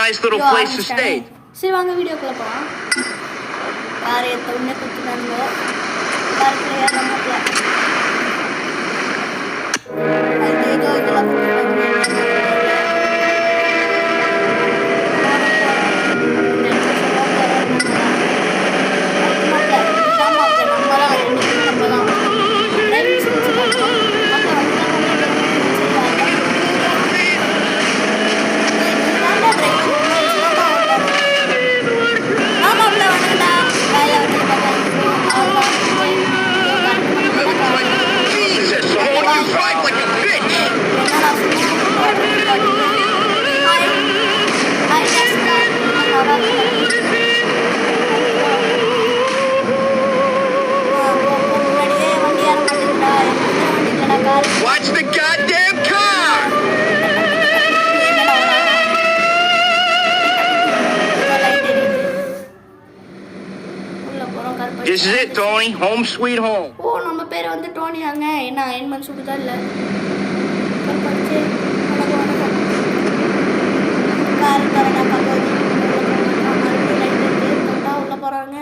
nice little place to stay. சரி வாங்க வீடியோக்குள்ள போலாம். காரியத்தை உடனே கொடுத்துட்டாங்க. காரத்துல ஏறமாட்டல. ஐயோ இதெல்லாம் Watch the goddamn car! This is it, Tony. Home sweet home. ஓ நம்ம பேர் வந்து டோனியாங்க. என்ன அயன்மன் சுடுதா இல்ல? கார் கரடா கபோதி. உள்ள போறாங்க.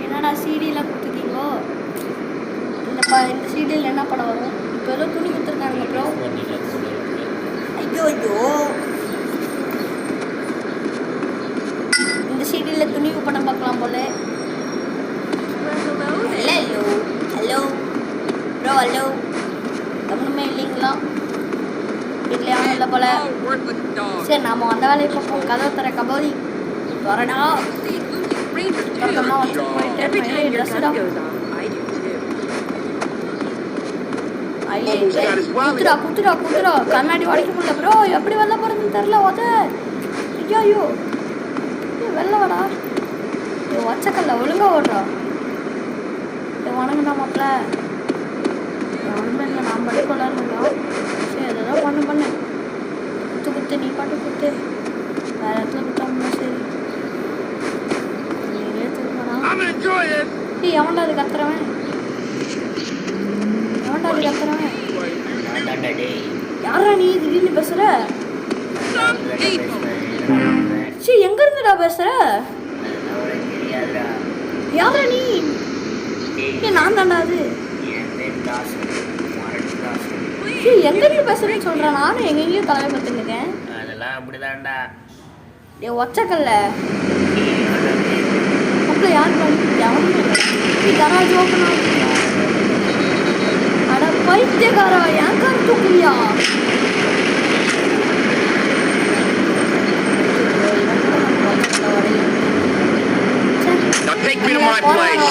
என்னடா சிடில கொடுத்துக்கீங்களோ? இந்த சிடில என்ன படம் வரும்? இப்போ ஏதோ துணி கொடுத்துருக்காங்க ப்ரோ. ஐயோ ஐயோ இந்த சிடில துணி படம் பார்க்கலாம் போல. ஹலோ ஹலோ ப்ரோ ஹலோ ஒன்றுமே இல்லைங்களா? வீட்டில் யாரும் இல்லை போல. சரி நாம அந்த வேலையை பார்ப்போம். கதை தர கபோதி வரடா. குத்துரா கண்ணாடி உடைக்க முடியல ப்ரோ. எப்படி வெளில போறதுன்னு தெரியல. ஐயோ வெளில வாடா. வச்சக்கல்ல ஒழுங்கா ஓடுறா. வணங்கடா மாப்பிள்ள. ஒன்றுமே இல்லை நான் படி கொள்ளாருங்களா? சரி அதெல்லாம் பண்ணு குத்து நீ பாட்டு குத்து. வேற இடத்துல குத்தாம சரி எவன்டா அது கத்துறவன்? யாரா நீ திடீர்னு பேசுற? எங்க இருந்துடா பேசுற? யாரா நீ? நான் தாண்டா அது. எங்க இருந்து பேசுறேன்னு சொல்றேன். நானும் எங்கெங்கயோ தலைமை பார்த்துருக்கேன். அதெல்லாம் அப்படிதான்டா. ஒச்சக்கல்ல அப்பல யார் கராஜ் ஓப்பன் ஆகுது. அட பைத்தியக்காரா ஏன் கார் தூக்குறியா? Take me to my place.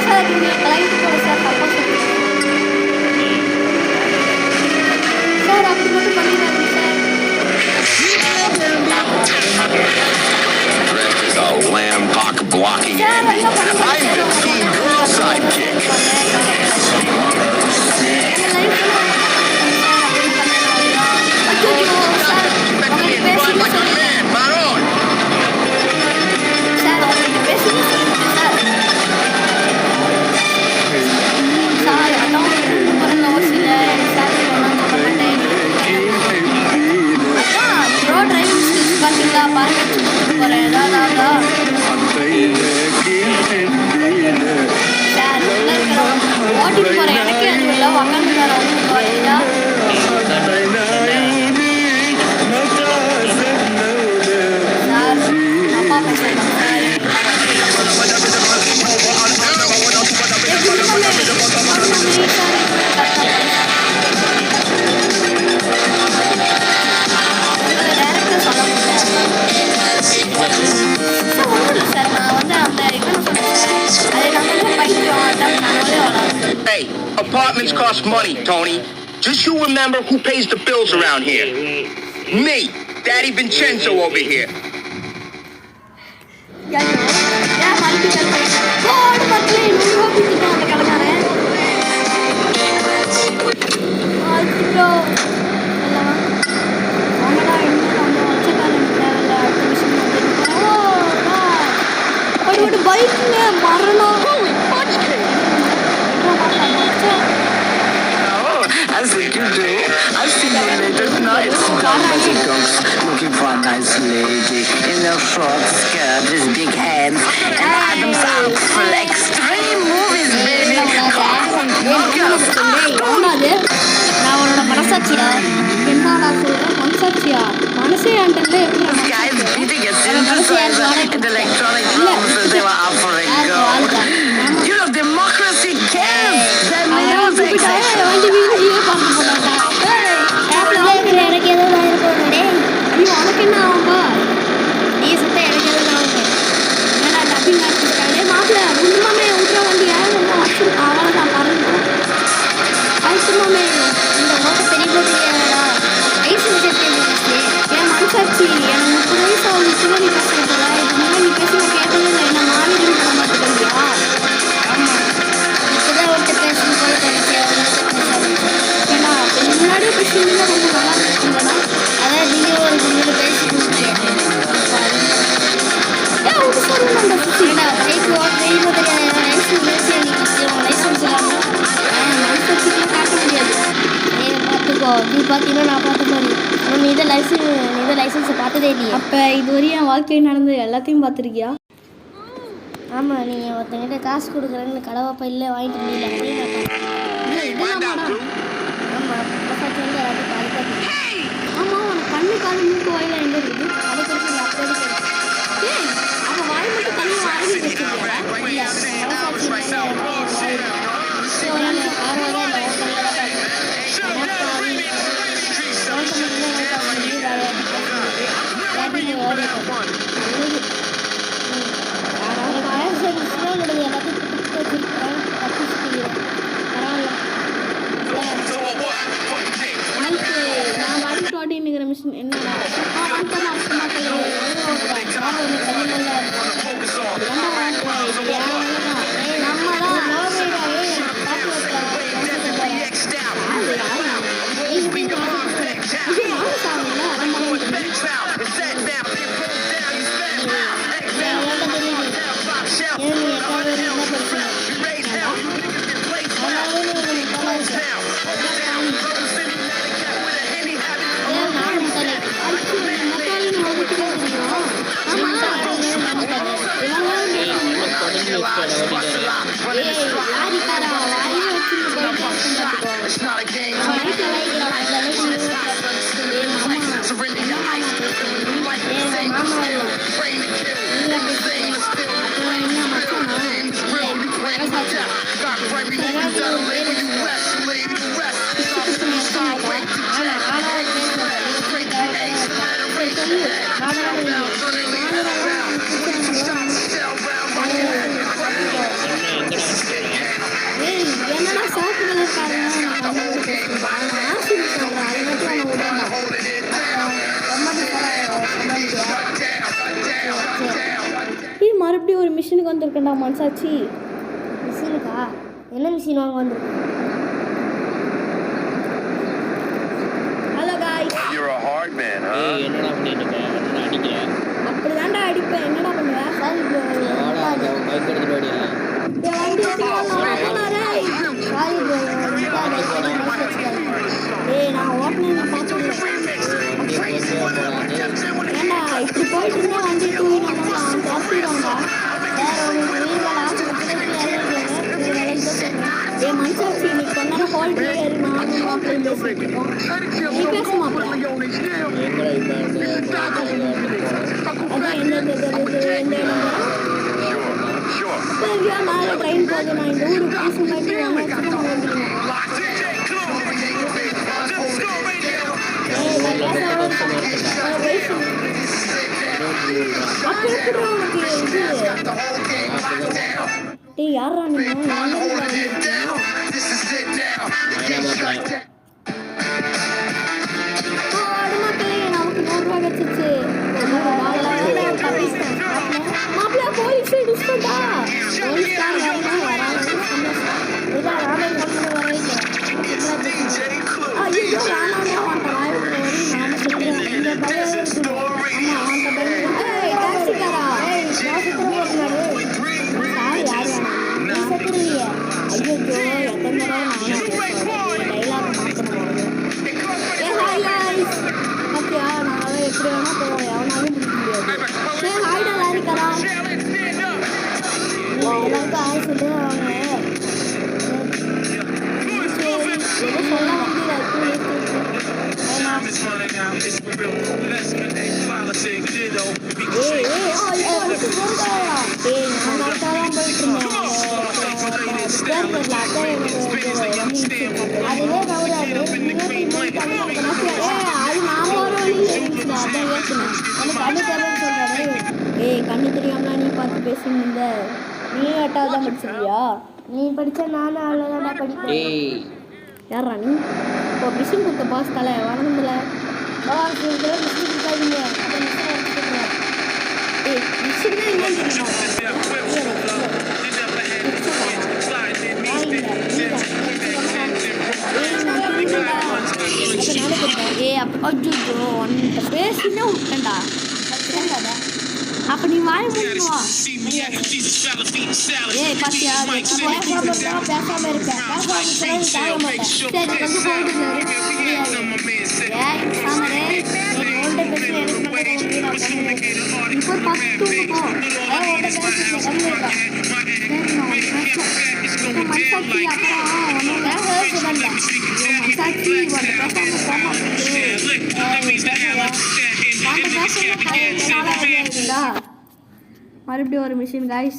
Sir நீங்க கிளைண்ட் போல சார் தப்பா சொல்றீங்க சார். அப்படி மட்டும் பண்ணிடாதீங்க The lamb cock blocking enemy. I'm the teen girl sidekick. Hey, apartments cost money, Tony. Just you remember who pays the bills around here. Me, Daddy Vincenzo over here. பைக்ல மரணம். As you do, I've seen you late at night, busy dogs, looking for a nice lady in a short skirt with big hands and Adam's apple. Extreme movies, baby. நான் உன்னோட மனசாட்சியா என்னடா சொல்ற மனசாட்சியா மனசே ஆண்டல்ல எப்படி This guy is beating a synthesizer in the electronic rooms as they were offering gold. You know, democracy kills the music section. எனக்கு ஏதோ ஆயிருக்கோடே ஐயோ உனக்கு என்ன ஆகும்பா நீ சுத்த எனக்கு ஏதோ ஆகுங்க என்னடா டப்பிங் ஆடிச்சிருக்காங்க மாப்பிள்ள குண்டுமாமே விட்ற வண்டி யாரும் ரொம்ப வச்சிருக்கா அவ்வளோதான் பாருங்க அதுக்குமாமே இந்த ஓட்ட பெரிய பெரியடா ஐஸ் வச்சிருக்கேன் என் மனசாட்சி எனக்கு 30 வயசு ஆகுது சின்ன நீ பேசுறா இது முன்னாடி நீ பேசி நான் கேட்டதே இல்லை என்ன மாறிடுன்னு சொல்ல மாட்டேங்கிறியா ஆமாம் இப்போதான் ஒருத்த பேசணும் போல தனிச்சு ஏன்னா முன்னாடியே பேசியிருந்தா ரொம்ப நல்லா இருக்குங்களா அதான் நீங்கள் ஒரு கும்பிட்டு பேசி கொடுத்தேன் ஏன் ஒரு சொல்லுங்க அந்த குச்சிடா பைக் ஓட்டுறேன் லைசன்ஸ் பேசி லைசன்ஸ் இல்லாமல் மனசாட்சிக்கெலாம் காட்ட முடியாது பார்த்துக்கோ நீ பார்த்தீங்கன்னா நான் பார்த்த மாதிரி நீ இதை லைசன்ஸை பார்த்ததே இல்லையே அப்போ இதுவரையும் என் வாழ்க்கையில் நடந்து எல்லாத்தையும் பார்த்துருக்கியா ஆமாம் நீங்கள் ஒருத்தங்கிட்ட காசு கொடுக்குறேன்னு கடவாப்பா இல்லை வாங்கிட்டு முடியல ஆமாம் மனசாட்சி வந்து எல்லாத்தையும் பாதுகாத்து ஆமாம் உனக்கு கண்ணு காது மூக்கு வாயில் எங்கே இருக்குது அதை கொடுத்து அப்படி ஏய் அவன் வாய் மட்டும் கண்ணு வாங்கி வச்சுருக்கியா இல்லை மனசாட்சி நான் வாடிட்டு ஓட்டின்னுக்கிற மிஷின் என்னடா என்னடா சாப்பிடுறது மறுபடியும் ஒரு மிஷினுக்கு வந்திருக்கேன்டா மனசாட்சி மிஷினுக்கா என்ன மிஷின் வாங்க வந்திருக்கேன் hello guys You're a hard man, huh? என்னடா பண்ணிட்டு இருக்க என்ன அடிக்கிற அப்படிதான்டா அடிப்பேன் என்னடா பண்ணுவேன் சாரி ப்ரோ பைக் எடுத்துட்டு ஓடியா சாரி ப்ரோ ஏய் நான் ஓட்டுனேன் பார்த்தேன் ஏண்டா இப்படி போயிட்டு இருந்தா வண்டி தூக்கினா ஜாஸ்திடாண்டா வேற ஒரு வீரர்கள் ஆசை ஏ மனசாட்சி நீ கொஞ்ச நேரம் ஹோல்ட் ஏறி நானும் மாப்பிள்ளையும் பேசிட்டு இருக்கோம் நீ பேச மாப்பிள்ள அதான் எந்த இடம் சரியா மேலே ட்ரெயின் போகுது நான் இந்த ஊருக்கு பேசும் போயிட்டு டேய் யாரா நீங்க மக்களே நமக்கு 100 ரூபா கிடைச்சிச்சு மாப்பிள்ள போலீஸ் டிஸ்கவுண்டா போலீஸ் வராங்க ஐயோ வேணாம் போகலாம். எல்லாருக்கும் ஆய் சொல்லி அவங்க சரி எதுவும் சொல்ல வேண்டியது கண்ணு தெரியாம நீ பார்த்து பேசுங்க. நீ 8வது தான் படிச்சிருக்கியா? நீ படிச்சா நானும் அவ்வளோதான் படிப்பேன். ஏய் யாரா நீ? இப்போ மிஷின் கொடுத்த பாஸ் தலை வணங்குதுல மிஷின் கொடுக்காதீங்க. அப்போ மிஷின் என்னன்னு பேசினா விட்டேன்டா. அப்ப நீ வாய் மூடுவா. ஏய் பாத்தியா பேசாம இருப்பேன். மறுபடியும் ஒரு மிஷின் गाइस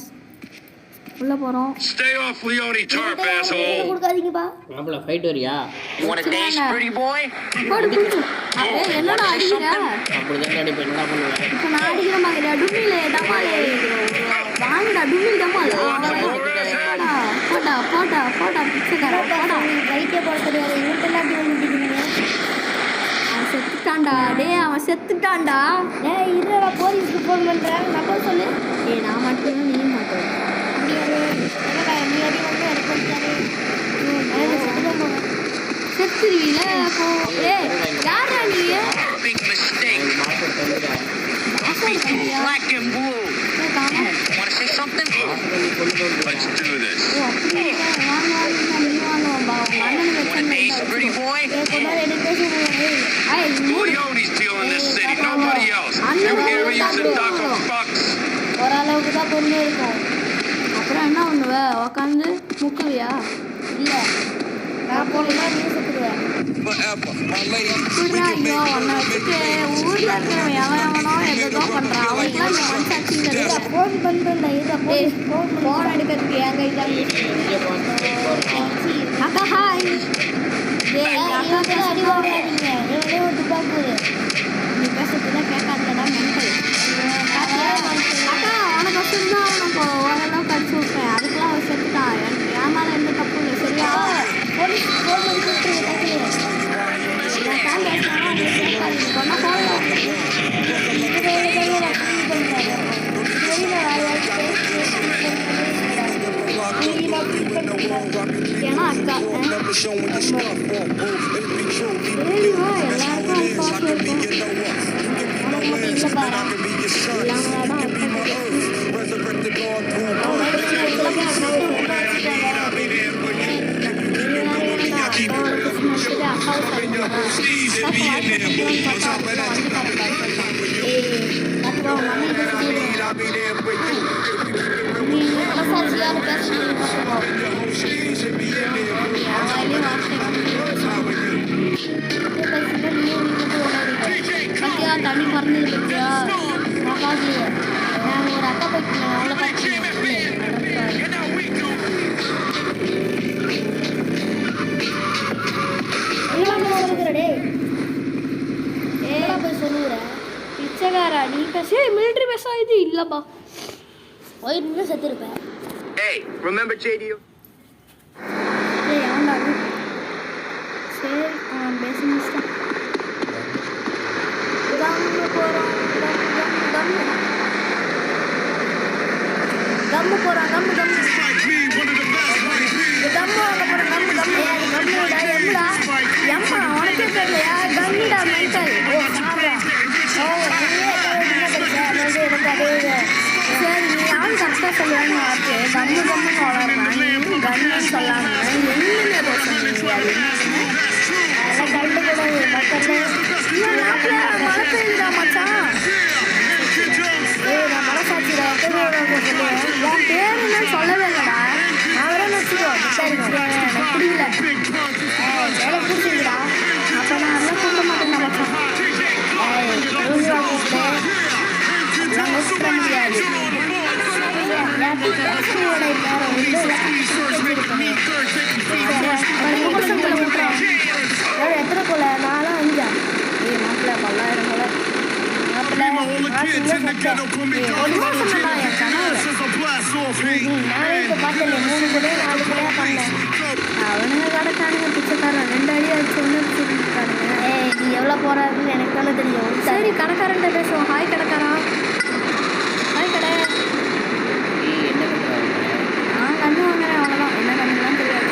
உள்ள போறோம். Stay off Leone Tarp, asshole. கொடுக்காதீங்கப்பா. மாப்பிள்ள ஃபைட் வரியா? Want a dance, pretty boy? போடு புடிச்சு. என்னடா அடிக்கிற? அப்படிதான் அடிப்பேன். என்ன பண்ணுவேன்? இப்ப நான் அடிக்கிற மாதிரி டுமில டமாலே. வாங்கடா டுமில் டமால். போடா பிச்சைக்கார போடா. ரைட்டே போட தெரியாது. இவட்டெல்லாம் அடி வந்துட்டீங்க. அவன் செத்துட்டான்டா. டேய் அவன் செத்துட்டான்டா. டேய் இருடா போலீஸ்க்கு ஃபோன் பண்றேன். நம்பர் சொல்லு. டேய் நான் மட்டும் நீ மட்டும். செத்துருவீல போ. ஏய் யாரா நீ? Big mistake. Black and blue. Want to say something? Let's do this. Want a dance, pretty boy? Leone's dealing this city, nobody else. You hear me? Use a duck of bucks. ஓரளவுக்கு தான் பொண்ணு இருக்கும். அப்புறம் என்ன பண்ணுவ? உக்காந்து முக்குவியா? இல்ல நான் போனா நீ செத்துடுவேன். ஐயோ ஒன்ன வச்சுட்டு ஊர்ல இருக்கிறவன் எவனோ எதோ பண்றான். அவனுக்குலாம் இந்த மனசாட்சிங்கிறது ஃபோன் பண்ணுறேன். இதை ஃபோன் எடுக்கிறதுக்கு என் கை தான். அக்கா ஹாய். அக்கா அடி வாங்காதீங்க. எவ்வளோ ஒரு துப்பாக்கு நீ பேசுறதுதான் கேட்காதடா மென்டல். அக்கா உனக்கு வச்சுருந்தா உனக்கு ஓரளவுக்கு அடிச்சு விட்றேன். அதுக்கெல்லாம் அவன் செத்துட்டான். என் மேலே எந்த தப்பு இல்லை சரியா? போலீஸ் ஃபோன் பண்ணி கூப்பிட்டு ஏன்னா அக்கா சரிவா எல்லாருக்கும் அது பாசம் இருக்கும். உனக்கு மட்டும் இல்லை பாரா இல்லாமதான் தண்ணி மறந்து பத்தியா காசு நாங்கள் ஒரு அக்கா போய்க்கு அவ்வளோ பார்த்து போய் சொல்லுறேன் பிச்சைக்காரா நீ பேச மிலிட்ரி பேச இது இல்லப்பா ஒயிட்னு செத்துருப்பேன். Hey, remember JD? ஏய் அவன்டா சரி பேசி முடிச்சிட்டான். கம்மு போகிறான் கம்மு எம்மா உனக்கே தெரியலையா? கம்முடா மென்டல். சரி நீ யாரும் கரெக்டாக சொல்லுவாங்க ஆச்சு கம்முன்னு வளர்றான் கம்முன்னு சொல்லாம என்னென்ன பேசுறீங்க அதெல்லாம் கண்டு கூடாது பக்கத்தில் மழை பெய்யுதா மச்சான்? ஏய் நான் மழை சாத்திடுறேன். உன் பேர் என்னன்னு சொல்லவே இல்லைடா. நான் வேற வச்சுக்கோ. சரி எனக்கு புரியல. வேலை பிடிச்சிருக்கா. அப்போ நான் அதெல்லாம் கூப்பிட மாட்டேன் மச்சான். ரூபா கூப்பிட்டு நான் மிஸ் பண்ண முடியாது. பேசுவோட நேரம் எத்தனை கொலை 4 5 மாப்பிள்ள 1000 கொலை நானே இப்போ பார்த்தேன் 3 கொலை 4 கொலையா பண்ணேன். அவனுங்க கடைக்கானுங்க பிச்சைக்காரன் 2 அடி வச்சு ஒன்று பிடிச்சிருக்கானுங்க. நீ எவ்வளோ போறாருன்னு எனக்கு தானே தெரியும். சரி கடைக்காரன்ட்ட பேசுவோம். ஹாய் கடைக்காரன். ஹாய் கடை. நான் கண்ணு வாங்குறேன் அவ்வளோதான். என்ன கண்ணுலாம் தெரியாது.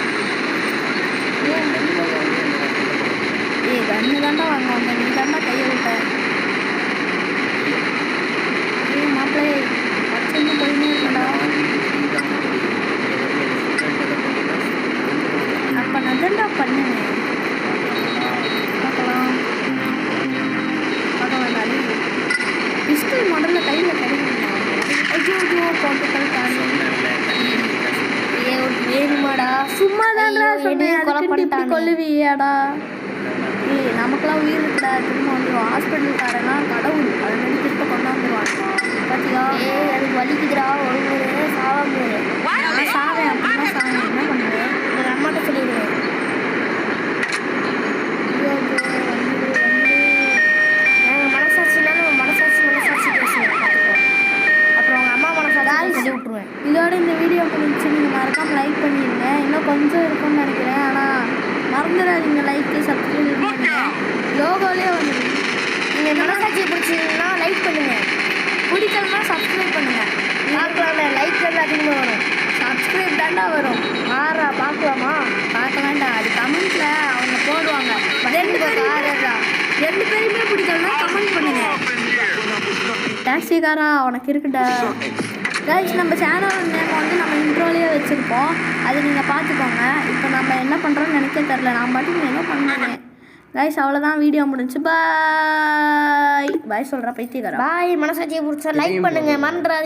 கண்ணு தாண்டா வாங்குவாங்க. நீ தாண்டா கையை விட்ட. மாப்பிள்ளை பச்சைன்னு போயினே இருக்கடா. அப்போ நான் தாண்டா பண்ணுவேன். பார்க்கலாம் தானே. பிஸ்டல் முதல்ல கையில் கிடைக்கணும். ஐயோ போட்டுக்கள் தானே. வேணுமாடா? சும்மா தான்டா சொன்னேன். கொல்லுவியாடா? நமக்கெல்லாம் உயிர் இருக்கடா. திரும்ப வந்துடும். ஹாஸ்பிட்டலுக்காரனா கடவுள் அதை மாதிரி திரும்ப கொண்டாந்துருவான். பார்த்தியா? அதுக்கு வலிக்குதுடா. ஒரு சாவாம நான் சாவேன். அப்படின்னா சாவேன். என்ன பண்ணுவேன்? எங்கள் அம்மாட்ட சொல்லிடுவேன். எங்கள் மனசாட்சினாலும் மனசாட்சி பேசுவேன். பார்த்துக்கோ. அப்புறம் உங்கள் அம்மா மனசாட்சி சொல்லி விட்ருவேன். இதோட இந்த வீடியோ பிடிச்சி நீங்கள் மறக்காமல் லைக் பண்ணிடுங்க. இன்னும் கொஞ்சம் இருக்கும்னு நினைக்கிறேன். ஆனால் மறந்துடாதீங்க லைக்கு சப்ஸ்கிரைப் பண்ணுங்க. லோகோலே வந்துடுங்க. நீங்கள் மனசாட்சியை பிடிச்சிங்கன்னா லைக் பண்ணுங்கள். பிடிக்கலன்னா சப்ஸ்கிரைப் பண்ணுங்கள். பார்க்கலாமே லைக் அதிகமாக வரும். சப்ஸ்கிரைப் தாண்டா வரும். ஆறா பார்க்கலாமா? பார்க்க வேண்டாம். அது கமெண்ட்டில் அவங்க போடுவாங்க. 2 பேருமே பிடிக்கலன்னா கமெண்ட் பண்ணுங்க. டாக்ஸிக்காரா உனக்கு இருக்குடா. கைஸ் நம்ம சேனல் நேம் வந்து நம்ம இன்ட்ரோலேயே வச்சுருப்போம். அது நீங்கள் பார்த்துக்கோங்க. இப்போ நம்ம என்ன பண்ணுறோன்னு நினைக்க தெரில. நான் மட்டும் என்ன பண்ணுவேன். கைஸ் அவ்வளோதான். வீடியோ முடிஞ்சு. பாய் சொல்கிறேன் பைத்தியக்காரா. பாய். மனசாட்சியை பிடிச்சா லைக் பண்ணுங்கள். மறந்துடாதீங்க.